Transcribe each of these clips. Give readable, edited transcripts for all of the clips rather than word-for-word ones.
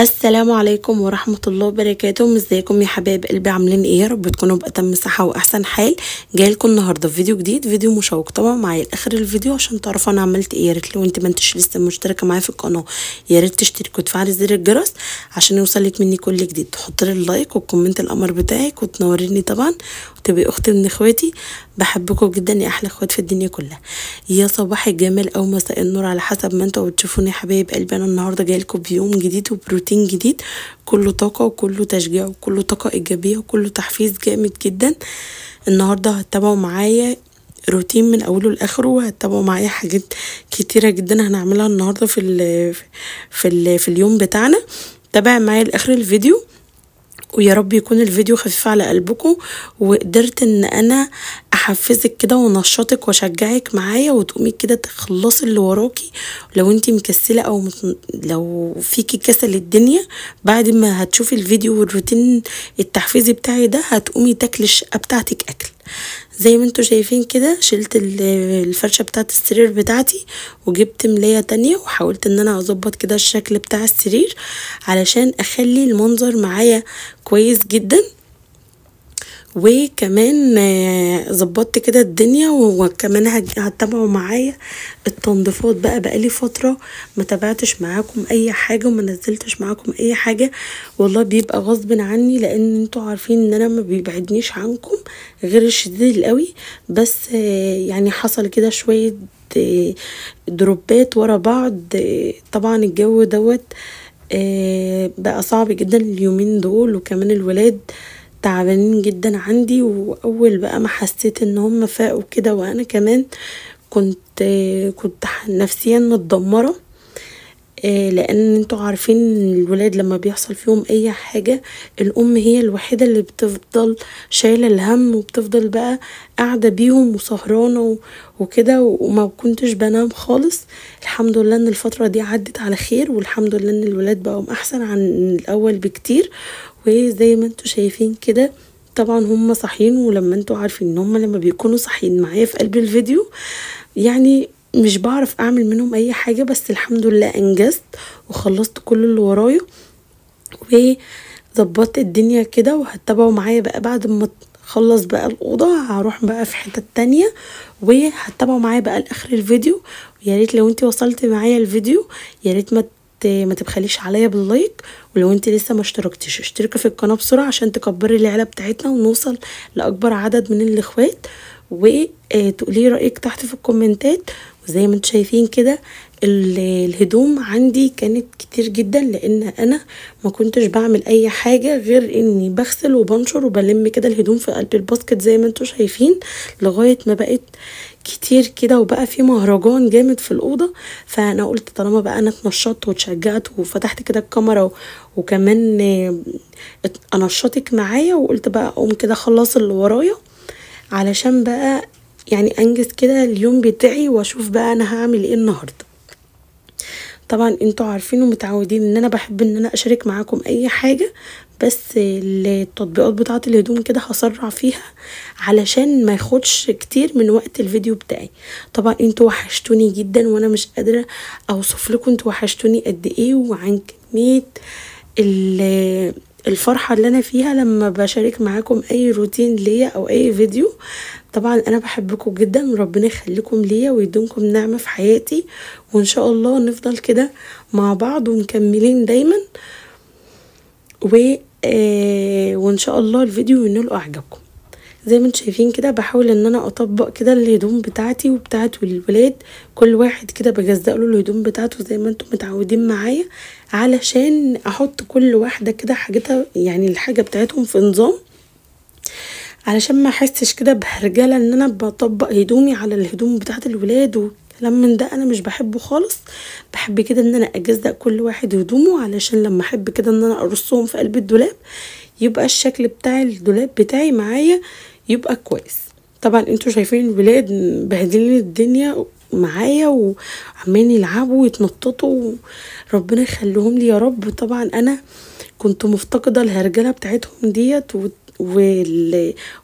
السلام عليكم ورحمة الله وبركاته. ازيكم يا حبايب قلبي؟ عاملين ايه؟ يا رب تكونوا بأتم صحة واحسن حال. جايلكم النهارده في فيديو جديد، فيديو مشوق. طبعا معايا لاخر الفيديو عشان تعرفوا انا عملت ايه. يا ريت لو انت ما انتش لسه مشتركه معايا في القناه يا ريت تشترك وتفعلي زر الجرس عشان يوصلك مني كل جديد. تحط لي اللايك والكومنت القمر بتاعك وتنوريني طبعا وتبقي اختي من اخواتي. بحبكم جدا يا احلى اخوات في الدنيا كلها. يا صباح الجمال او مساء النور على حسب ما انتوا بتشوفوني يا حبايب قلبي. انا النهارده جايلكم بيوم جديد وبروتين جديد، كله طاقه وكله تشجيع وكله طاقه ايجابيه وكله تحفيز جامد جدا. النهارده هتتابعوا معايا روتين من اوله لاخره، وهتتابعوا معايا حاجات كتيره جدا هنعملها النهارده في اليوم بتاعنا. تابع معايا لاخر الفيديو ويا رب يكون الفيديو خفيف على قلبكم، وقدرت ان انا احفزك كده ونشاطك واشجعك معايا وتقومي كده تخلصي اللي وراكي. لو انتي مكسله او لو فيكي كسل الدنيا، بعد ما هتشوفي الفيديو والروتين التحفيزي بتاعي ده هتقومي تاكلي الشقه بتاعتك اكل. زي ما انتوا شايفين كده شلت الفرشه بتاعت السرير بتاعتي وجبت ملايه تانية وحاولت ان انا اظبط كده الشكل بتاع السرير علشان اخلي المنظر معايا كويس جدا. وكمان ظبطت كده الدنيا، وكمان هتتابعوا معايا التنظيفات. بقالي فتره ما تابعتش معاكم اي حاجه وما نزلتش معاكم اي حاجه، والله بيبقى غصب عني لان انتوا عارفين ان انا ما بيبعدنيش عنكم غير الشديد القوي. بس يعني حصل كده شويه دروبات ورا بعض. طبعا الجو دوت بقى صعب جدا اليومين دول، وكمان الولاد تعبانين جدا عندي. واول بقى ما حسيت ان هم فاقوا كده وانا كمان كنت نفسيا متدمره، لان انتوا عارفين الولاد لما بيحصل فيهم اي حاجه الام هي الوحيده اللي بتفضل شايله الهم وبتفضل بقى قاعده بيهم وسهرانه وكده، وما كنتش بنام خالص. الحمد لله ان الفتره دي عدت على خير، والحمد لله ان الولاد بقوا احسن عن الاول بكتير. وزي ما انتوا شايفين كده طبعا هم صاحيين، ولما انتوا عارفين ان هم لما بيكونوا صاحيين معايا في قلب الفيديو يعني مش بعرف اعمل منهم اي حاجه، بس الحمد لله انجزت وخلصت كل اللي ورايا وظبطت الدنيا كده. وهتتابعوا معايا بقى بعد ما اخلص بقى الاوضه هروح بقى في حته تانية، وهتتابعوا معايا بقى لاخر الفيديو. ويا ريت لو انت وصلت معايا الفيديو يا ريت ما تبخليش عليا باللايك، ولو انت لسه ما اشتركتيش اشتركي في القناه بسرعه عشان تكبري العيله بتاعتنا ونوصل لاكبر عدد من الاخوات، وتقولي رايك تحت في الكومنتات. وزي ما انتم شايفين كده الهدوم عندي كانت كتير جدا لان انا ما كنتش بعمل اي حاجه غير اني بغسل وبنشر وبلم كده الهدوم في قلب الباسكت زي ما انتم شايفين، لغايه ما بقت كتير كده وبقى في مهرجان جامد في الاوضه. فانا قلت طالما بقى انا اتنشطت واتشجعت وفتحت كده الكاميرا وكمان انشطك معايا، وقلت بقى اقوم كده اخلص اللي ورايا علشان بقى يعني انجز كده اليوم بتاعي واشوف بقى انا هعمل ايه النهارده. طبعا انتوا عارفين ومتعودين ان انا بحب ان انا اشارك معاكم اي حاجه، بس التطبيقات بتاعه الهدوم كده هسرع فيها علشان ما ياخدش كتير من وقت الفيديو بتاعي. طبعا انتوا وحشتوني جدا وانا مش قادره اوصف لكم انتوا وحشتوني قد ايه، وعن كميه الفرحه اللي انا فيها لما بشارك معاكم اي روتين ليا او اي فيديو. طبعا انا بحبكم جدا وربنا يخليكم ليا ويدومكم نعمه في حياتي، وان شاء الله نفضل كده مع بعض ومكملين دايما وان شاء الله الفيديو ينال اعجابكم. زي ما انتم شايفين كده بحاول ان انا اطبق كده الهدوم بتاعتي وبتاعت الولاد، كل واحد كده بجزأ له الهدوم بتاعته زي ما انتم متعودين معايا، علشان احط كل واحده كده حاجتها يعني الحاجه بتاعتهم في نظام، علشان ما احسش كده بهرجله ان انا بطبق هدومي على الهدوم بتاعت الولاد وكلام من ده. انا مش بحبه خالص، بحب كده ان انا اجزأ كل واحد هدومه علشان لما احب كده ان انا ارصهم في قلب الدولاب يبقى الشكل بتاع الدولاب بتاعي معايا يبقى كويس. طبعا انتوا شايفين الولاد بهدلين الدنيا معايا وعمالين يلعبوا ويتنططوا، ربنا يخليهم لي يا رب. طبعا انا كنت مفتقده الهرجله بتاعتهم ديت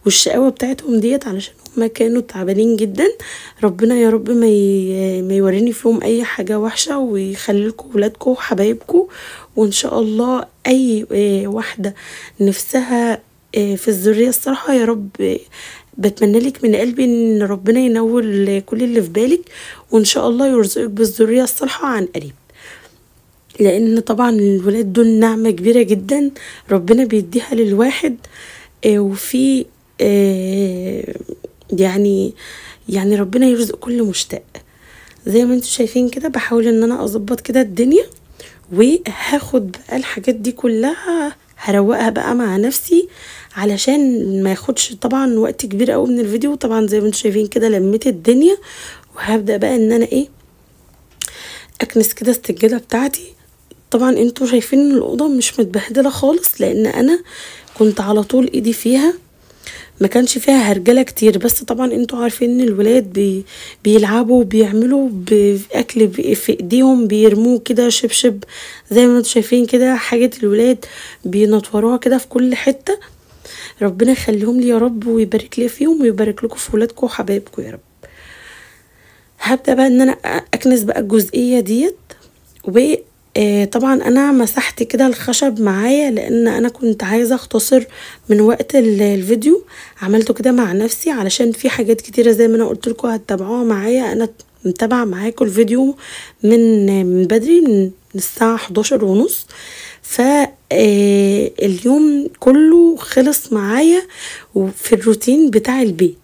والشقاوه بتاعتهم ديت علشان هما كانوا تعبانين جدا. ربنا يا رب ما يوريني فيهم اي حاجه وحشه، ويخلي لكم ولادكم وحبايبكم وان شاء الله اي واحدة نفسها في الذرية الصراحة يا رب بتمنى لك من قلبي ان ربنا ينول كل اللي في بالك، وان شاء الله يرزقك بالذرية الصالحة عن قريب، لان طبعا الولاد دول نعمة كبيرة جدا ربنا بيديها للواحد. وفي يعني ربنا يرزق كل مشتاق. زي ما انتوا شايفين كده بحاول ان انا اظبط كده الدنيا، وهاخد بقى الحاجات دي كلها هروقها بقى مع نفسي علشان ما ياخدش طبعا وقت كبير قوي من الفيديو. طبعا زي ما انتوا شايفين كده لميت الدنيا، وهبدأ بقى ان انا اكنس كده السجادة بتاعتي. طبعا انتوا شايفين ان الاوضه مش متبهدله خالص، لان انا كنت على طول ايدي فيها، ما كانش فيها هرجله كتير. بس طبعا انتوا عارفين ان الولاد بيلعبوا وبيعملوا باكل في ايديهم، بيرموه كده شبشب زي ما انتوا شايفين كده، حاجه الولاد بينطوروها كده في كل حته. ربنا يخليهم لي يا رب ويبارك لي فيهم ويبارك لكم في ولادكم وحبايبكم يا رب. هبدا بقى ان انا اكنس بقى الجزئيه ديت. طبعا انا مسحت كده الخشب معايا لان انا كنت عايزه اختصر من وقت الفيديو، عملته كده مع نفسي علشان في حاجات كتيره زي ما انا قلت لكم هتتابعوها معايا. انا متابعه معاكم الفيديو من بدري، من الساعه 11:30. اليوم كله خلص معايا وفي الروتين بتاع البيت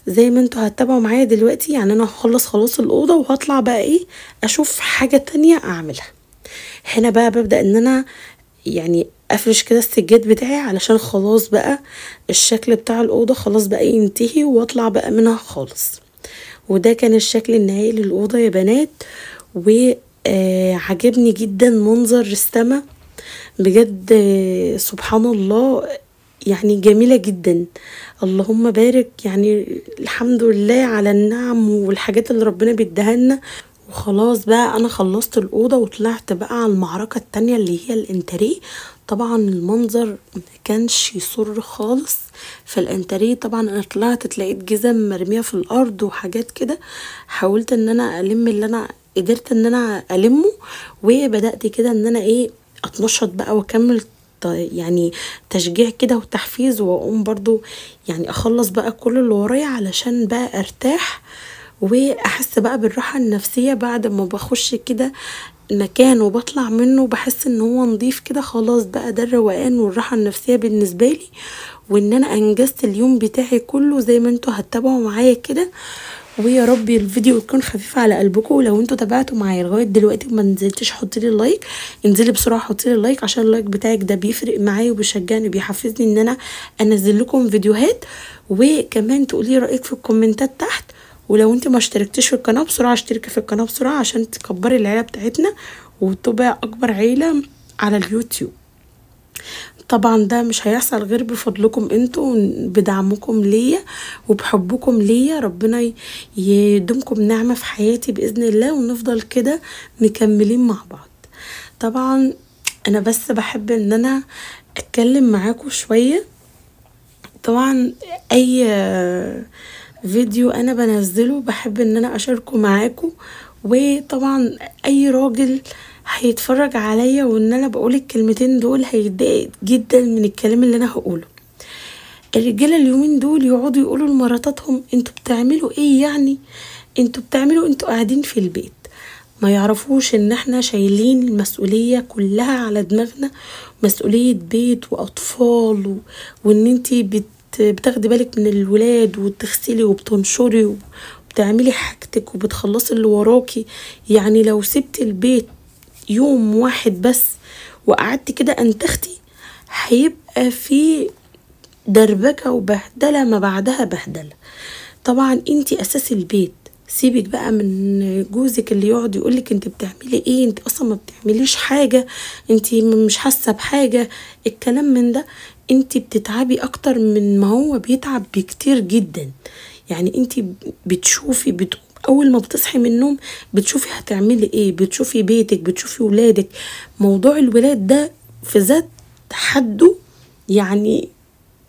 زي ما انتوا هتتابعوا معايا دلوقتي. يعني انا هخلص خلاص الاوضه وهطلع بقى اشوف حاجه تانية اعملها. هنا بقى ببدأ ان انا افرش كده السجاد بتاعي علشان خلاص بقى الشكل بتاع الأوضة خلاص بقى ينتهي واطلع بقى منها خالص. وده كان الشكل النهائي للأوضة يا بنات، وعجبني جدا منظر السما بجد. سبحان الله جميلة جدا. اللهم بارك، الحمد لله على النعم والحاجات اللي ربنا بيديها لنا. وخلاص بقى انا خلصت الاوضه وطلعت بقى على المعركه التانية اللي هي الانتريه. طبعا المنظر ما كانش يسر خالص في الانتريه. طبعا انا طلعت اتلاقيت جزم مرميه في الارض وحاجات كده، حاولت ان انا الم اللي انا قدرت ان انا المه، وبدات كده ان انا اتنشط بقى واكمل تشجيع كده وتحفيز، واقوم برضو اخلص بقى كل اللي ورايا علشان بقى ارتاح واحس بقى بالراحه النفسيه بعد ما بخش كده مكان وبطلع منه بحس ان هو نضيف كده. خلاص بقى ده الروقان والراحه النفسيه بالنسبه لي، وان انا انجزت اليوم بتاعي كله زي ما انتوا هتتابعوا معايا كده. ويا رب الفيديو يكون خفيف على قلبكم. ولو انتوا تابعتوا معايا لغايه دلوقتي وما نزلتش حطي لي اللايك، انزلي بسرعه حطي لي اللايك عشان اللايك بتاعك ده بيفرق معايا وبيشجعني وبيحفزني ان انا انزل لكم فيديوهات. وكمان تقولي رايك في الكومنتات تحت. ولو انت ما اشتركتيش في القناه بسرعه اشتركي في القناه بسرعه عشان تكبري العيله بتاعتنا وتبقى اكبر عيله على اليوتيوب. طبعا ده مش هيحصل غير بفضلكم انتوا، بدعمكم ليا وبحبكم ليا. ربنا يدومكم نعمه في حياتي باذن الله، ونفضل كده مكملين مع بعض. طبعا انا بس بحب ان انا اتكلم معاكم شويه. طبعا اي فيديو انا بنزله بحب ان انا اشاركه معاكم، وطبعا اي راجل هيتفرج عليا وان انا بقول الكلمتين دول هيتضايق جدا من الكلام اللي انا هقوله. الرجاله اليومين دول يقعدوا يقولوا لمراتاتهم انتوا بتعملوا ايه، انتوا بتعملوا، انتوا قاعدين في البيت. ما يعرفوش ان احنا شايلين المسؤوليه كلها على دماغنا، مسؤوليه بيت واطفال، وان انتي بتاخدي بالك من الولاد وتغسلي وبتنشري وبتعملي حاجتك وبتخلصي اللي وراكي. لو سبت البيت يوم واحد بس وقعدتي كده انتختي هيبقى في دربكة وبهدلة ما بعدها بهدلة. طبعا انتي اساس البيت. سيبك بقى من جوزك اللي يقعد يقولك انت بتعملي ايه، انت اصلا ما بتعمليش حاجة، انت مش حاسة بحاجة، الكلام من ده. انت بتتعبي اكتر من ما هو بيتعب بكتير جدا. انت بتشوفي اول ما بتصحي من النوم بتشوفي هتعملي ايه، بتشوفي بيتك، بتشوفي ولادك. موضوع الولاد ده في ذات حده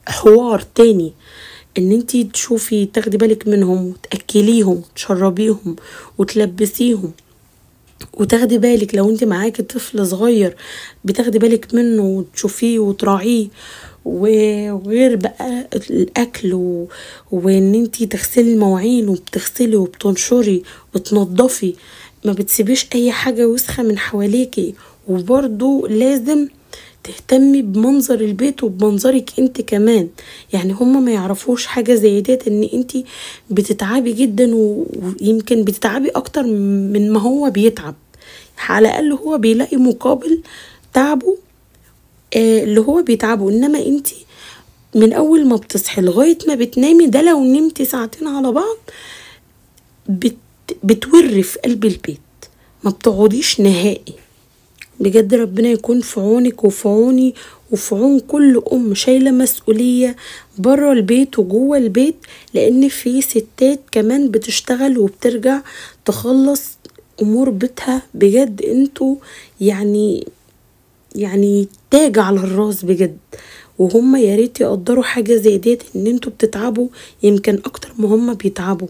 حوار تاني، ان انتي تشوفي تاخدي بالك منهم وتأكليهم وتشربيهم وتلبسيهم وتاخدي بالك لو انت معاكي طفل صغير بتاخدي بالك منه وتشوفيه وتراعيه. وغير بقى الاكل وان انتي تغسلي المواعين وبتغسلي وبتنشري وتنضفي، ما بتسيبيش اي حاجة وسخة من حواليكي. وبرضو لازم تهتمي بمنظر البيت وبمنظرك انت كمان. يعني هما ما يعرفوش حاجة زي ديت، ان انت بتتعبي جدا ويمكن بتتعبي اكتر من ما هو بيتعب. على الاقل هو بيلاقي مقابل تعبه اللي هو بيتعبه. انما انت من اول ما بتصحي لغاية ما بتنامي، ده لو نمتي ساعتين على بعض بتوري في قلب البيت، ما بتقعديش نهائي. بجد ربنا يكون في عونك وفي عوني وفي عون كل ام شايله مسؤوليه بره البيت وجوه البيت، لان في ستات كمان بتشتغل وبترجع تخلص امور بيتها. بجد انتوا يعني تاج على الراس بجد، وهم يا ريت يقدروا حاجه زي ديت، ان انتوا بتتعبوا يمكن اكتر ما هم بيتعبوا.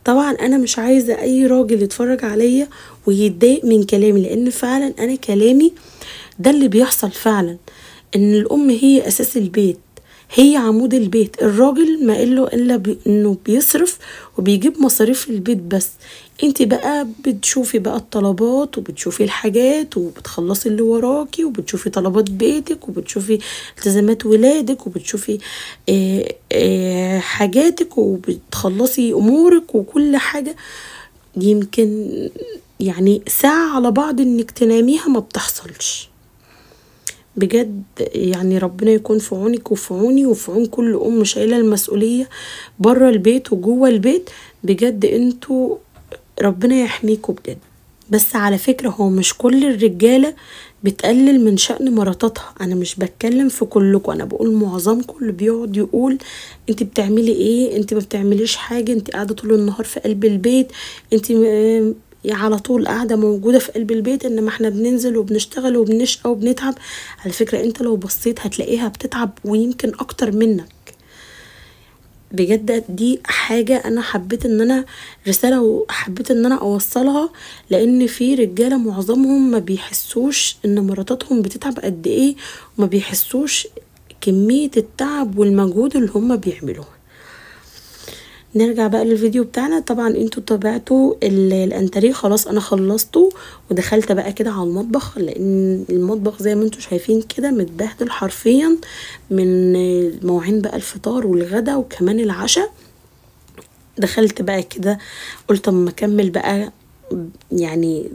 طبعا انا مش عايزه اي راجل يتفرج عليا ويتضايق من كلامي، لان فعلا انا كلامي ده اللي بيحصل فعلا. ان الام هي اساس البيت، هي عمود البيت. الراجل ما قله الا انه بيصرف وبيجيب مصاريف البيت بس. انت بقى بتشوفي بقى الطلبات وبتشوفي الحاجات وبتخلصي اللي وراكي وبتشوفي طلبات بيتك وبتشوفي التزامات ولادك وبتشوفي حاجاتك وبتخلصي امورك وكل حاجة. يمكن يعني ساعة على بعض انك تناميها ما بتحصلش. بجد يعني ربنا يكون في عونك وفي عوني وفي عون كل ام شايله المسؤوليه بره البيت وجوه البيت. بجد انتوا ربنا يحميكوا بجد. بس على فكره هو مش كل الرجاله بتقلل من شأن مراتاتها، انا مش بتكلم في كلكم، انا بقول معظمكم اللي بيقعد يقول انت بتعملي ايه، انت ما بتعمليش حاجه، انت قاعده طول النهار في قلب البيت، انت على طول قاعدة موجودة في قلب البيت، انما احنا بننزل وبنشتغل وبنشقى وبنتعب. على فكرة انت لو بصيت هتلاقيها بتتعب ويمكن اكتر منك. بجد دي حاجة انا حبيت ان انا رسالة وحبيت ان انا اوصلها، لان في رجالة معظمهم ما بيحسوش ان مراتاتهم بتتعب قد ايه، وما بيحسوش كمية التعب والمجهود اللي هم بيعملوه. نرجع بقى للفيديو بتاعنا. طبعا انتوا تابعتوا الانتريه خلاص، انا خلصته ودخلت بقى كده على المطبخ، لان المطبخ زي ما انتوا شايفين كده متبهدل حرفيا من مواعين بقى الفطار والغدا وكمان العشاء. دخلت بقى كده قلت اما اكمل بقى يعني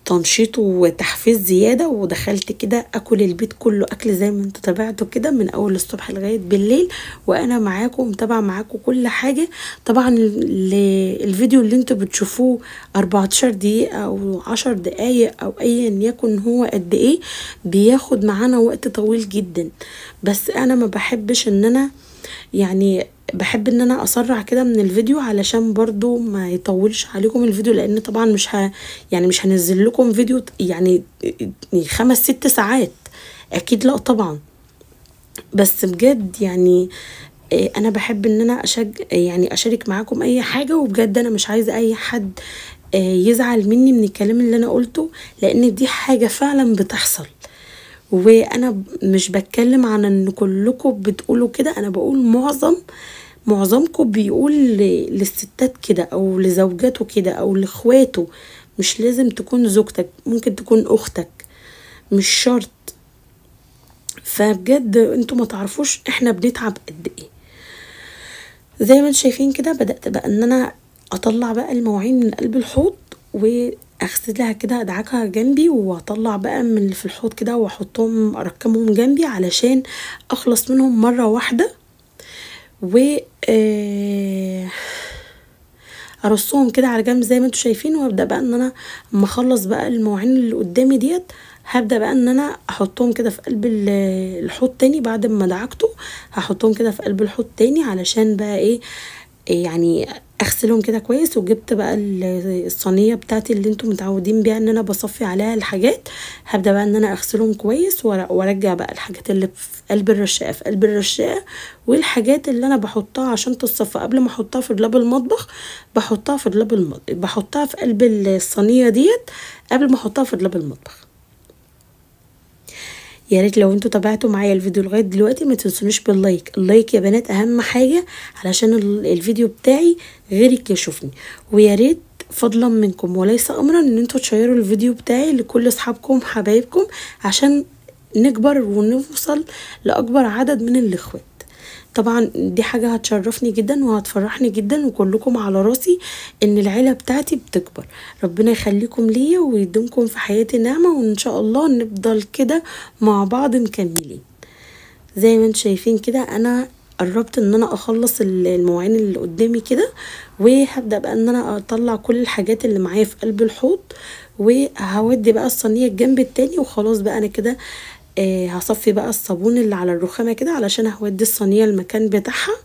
تنشيط وتحفيز زيادة، ودخلت كده اكل البيت كله اكل زي ما انتوا تابعتوا كده من اول الصبح لغاية بالليل، وانا معاكم متابعة معاكم كل حاجة. طبعا الفيديو اللي انتوا بتشوفوه 14 دقيقة او 10 دقايق او ايا يكن هو قد ايه، بياخد معانا وقت طويل جدا. بس انا ما بحبش ان انا يعني بحب ان انا اسرع كده من الفيديو علشان برضو ما يطولش عليكم الفيديو، لان طبعا مش هنزل لكم فيديو يعني 5-6 ساعات اكيد لا طبعا. بس بجد يعني انا بحب ان انا يعني اشارك معاكم اي حاجة، وبجد انا مش عايزة اي حد يزعل مني من الكلام اللي انا قلته، لان دي حاجة فعلا بتحصل. وانا مش بتكلم عن ان كلكم بتقولوا كده، انا بقول معظمكم بيقول للستات كده او لزوجاته كده او لاخواته. مش لازم تكون زوجتك، ممكن تكون اختك، مش شرط. فبجد انتوا ما تعرفوش احنا بنتعب قد ايه. زي ما انتوا شايفين كده بدأت بقى ان انا اطلع بقى المواعين من قلب الحوض واغسلها كده، ادعكها جنبي، واطلع بقى من اللي في الحوض كده واحطهم اركبهم جنبي علشان اخلص منهم مرة واحدة، و ارصهم كده على جنب زي ما انتوا شايفين. وابدا بقى ان انا اما اخلص بقى المواعين اللي قدامي ديت هبدا بقى ان انا احطهم كده في قلب الحوض تاني. بعد ما دعكته هحطهم كده في قلب الحوض تاني علشان بقى ايه يعني اغسلهم كده كويس. وجبت بقى الصينيه بتاعتي اللي انتم متعودين بيها ان انا بصفي عليها الحاجات. هبدا بقى ان انا اغسلهم كويس وارجع بقى الحاجات اللي في قلب الرشاقه في قلب الرشاقه، والحاجات اللي انا بحطها عشان تتصفى قبل ما احطها في دولاب المطبخ بحطها في دولاب المطبخ، بحطها في قلب الصينيه ديت قبل ما احطها في دولاب المطبخ. يا ريت لو انتوا تابعتوا معايا الفيديو لغايه دلوقتي ما تنسونيش باللايك. اللايك يا بنات اهم حاجه علشان الفيديو بتاعي غيرك يشوفني. ويا ريت فضلا منكم وليس امرا ان انتوا تشيروا الفيديو بتاعي لكل اصحابكم حبايبكم عشان نكبر ونوصل لاكبر عدد من الاخوات. طبعا دي حاجة هتشرفني جدا وهتفرحني جدا، وكلكم على راسي ان العيلة بتاعتي بتكبر. ربنا يخليكم ليا ويدومكم في حياتي نعمة، وان شاء الله نفضل كده مع بعض مكملين. زي ما انتم شايفين كده انا قربت ان انا اخلص المواعين اللي قدامي كده، وهبدأ بقى ان انا اطلع كل الحاجات اللي معايا في قلب الحوض، وهودي بقى الصينية الجنب التاني. وخلاص بقى انا كده هصفي بقى الصابون اللي على الرخامة كده علشان هودي الصينية المكان بتاعها.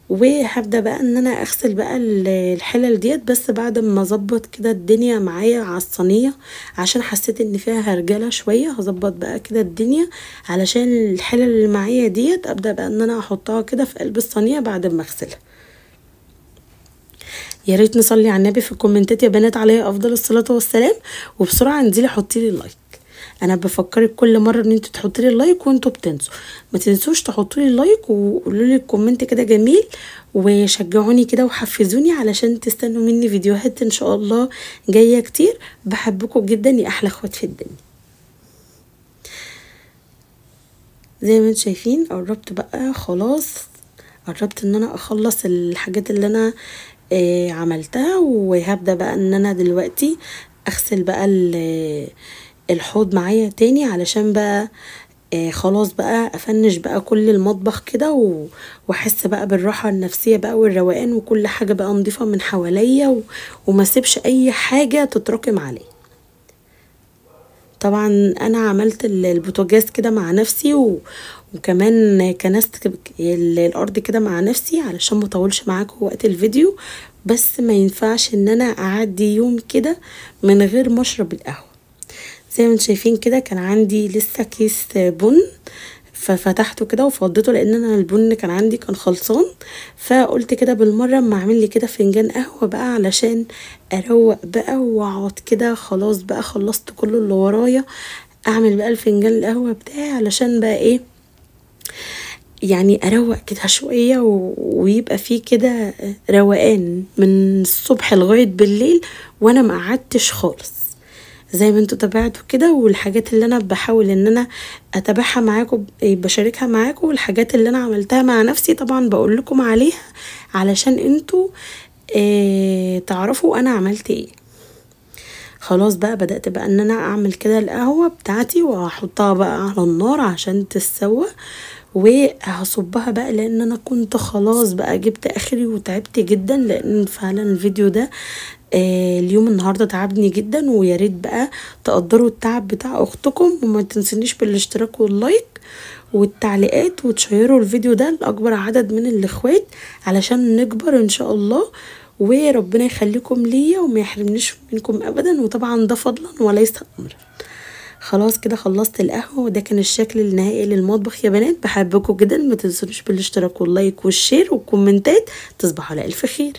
وهبدأ بقى ان انا اغسل بقى الحلل ديت، بس بعد ما اظبط كده الدنيا معايا على الصينية عشان حسيت ان فيها هرجلة شوية. هظبط بقى كده الدنيا علشان الحلل اللي معايا ديت ابدأ بقى ان انا احطها كده في قلب الصينية بعد ما اغسلها. يا ريت نصلي على النبي في الكومنتات يا بنات عليه افضل الصلاة والسلام. وبسرعة انزلي حطي لي اللايك. انا بفكرك كل مره ان انتوا تحطوا لي اللايك وانتوا بتنسوا. ما تنسوش تحطوا لي اللايك وقولوا لي الكومنت كده جميل، وشجعوني كده وحفزوني علشان تستنوا مني فيديوهات ان شاء الله جايه كتير. بحبكم جدا يا احلى اخوات في الدنيا. زي ما انتم شايفين قربت بقى خلاص، قربت ان انا اخلص الحاجات اللي انا عملتها. وهبدا بقى ان انا دلوقتي اغسل بقى الحوض معايا تاني علشان بقى خلاص بقى افنش بقى كل المطبخ كده واحس بقى بالراحه النفسيه بقى والروقان، وكل حاجه بقى نضيفه من حواليا وما سيبش اي حاجه تتراكم عليه. طبعا انا عملت البوتاجاز كده مع نفسي وكمان كنست الارض كده مع نفسي علشان ما اطولش معاكم وقت الفيديو. بس ما ينفعش ان انا اعدي يوم كده من غير ما اشرب القهوه. زي ما انتم شايفين كده كان عندي لسه كيس بن، ففتحته كده وفضيته لان انا البن كان عندي كان خلصان. فقلت كده بالمره اما اعمل لي كده فنجان قهوه بقى علشان اروق بقى واقعد كده. خلاص بقى خلصت كل اللي ورايا، اعمل بقى الفنجان القهوه بتاعي علشان بقى ايه يعني اروق كده شويه ويبقى فيه كده روقان من الصبح لغايه بالليل وانا ما قعدتش خالص. زي ما انتوا تابعتوا كده، والحاجات اللي انا بحاول ان انا اتابعها معاكم بشاركها معاكم، والحاجات اللي انا عملتها مع نفسي طبعا بقول لكم عليها علشان انتوا تعرفوا انا عملت ايه. خلاص بقى بدأت بقى ان انا اعمل كده القهوة بتاعتي واحطها بقى على النار عشان تتسوى، وهصبها بقى لان انا كنت خلاص بقى جبت اخري وتعبت جدا، لان فعلا الفيديو ده اليوم النهارده تعبني جدا. ويا ريت بقى تقدروا التعب بتاع اختكم، وما تنسونيش بالاشتراك واللايك والتعليقات، وتشيروا الفيديو ده لاكبر عدد من الاخوات علشان نكبر ان شاء الله. وربنا يخليكم ليا وما يحرمنيش منكم ابدا، وطبعا ده فضلا وليس امرا. خلاص كده خلصت القهوه، وده كان الشكل النهائي للمطبخ يا بنات. بحبكم جدا، ما تنسونيش بالاشتراك واللايك والشير والكومنتات. تصبحوا على الف خير.